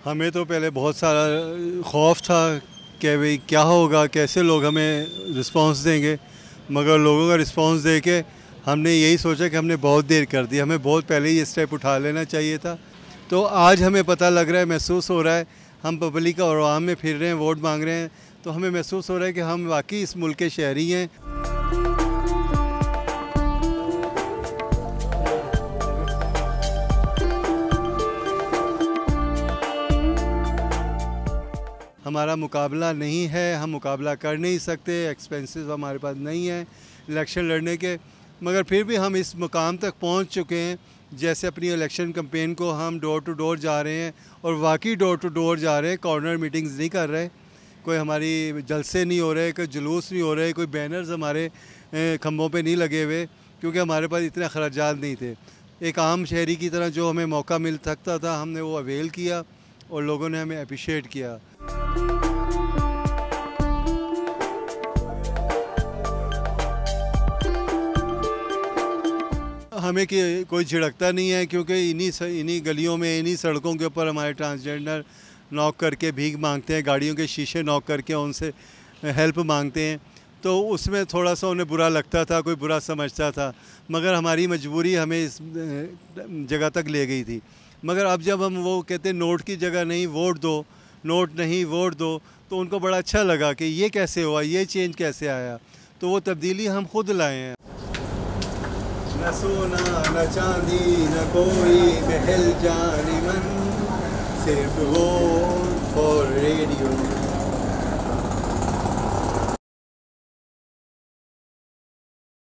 हमें तो पहले बहुत सारा खौफ था कि भाई क्या होगा, कैसे लोग हमें रिस्पांस देंगे, मगर लोगों का रिस्पांस दे के हमने यही सोचा कि हमने बहुत देर कर दी, हमें बहुत पहले ही स्टेप उठा लेना चाहिए था। तो आज हमें पता लग रहा है, महसूस हो रहा है, हम पब्लिक और आवाम में फिर रहे हैं, वोट मांग रहे हैं, तो हमें महसूस हो रहा है कि हम वाकई इस मुल्क के शहरी हैं। हमारा मुकाबला नहीं है, हम मुकाबला कर नहीं सकते, एक्सपेंसेस हमारे पास नहीं है इलेक्शन लड़ने के, मगर फिर भी हम इस मुकाम तक पहुंच चुके हैं। जैसे अपनी इलेक्शन कैंपेन को हम डोर टू डोर जा रहे हैं और वाकई डोर टू डोर जा रहे हैं, कॉर्नर मीटिंग्स नहीं कर रहे, कोई हमारी जलसे नहीं हो रहे, कोई जुलूस नहीं हो रहे, कोई बैनर्स हमारे खंभों पे नहीं लगे हुए, क्योंकि हमारे पास इतने अखराजात नहीं थे। एक आम शहरी की तरह जो हमें मौका मिल सकता था, हमने वो अवेल किया और लोगों ने हमें अप्रिशिएट किया। हमें कि कोई झिड़कता नहीं है, क्योंकि इन्हीं गलियों में, इन्हीं सड़कों के ऊपर हमारे ट्रांसजेंडर नॉक करके भीख मांगते हैं, गाड़ियों के शीशे नॉक करके उनसे हेल्प मांगते हैं। तो उसमें थोड़ा सा उन्हें बुरा लगता था, कोई बुरा समझता था, मगर हमारी मजबूरी हमें इस जगह तक ले गई थी। मगर अब जब हम वो कहते हैं नोट की जगह नहीं वोट दो, नोट नहीं वोट दो, तो उनको बड़ा अच्छा लगा कि ये कैसे हुआ, ये चेंज कैसे आया। तो वो तब्दीली हम खुद लाए हैं। न सोना न चांदी न कोई महल जाने मन, सिर्फ वोट फॉर रेडियो।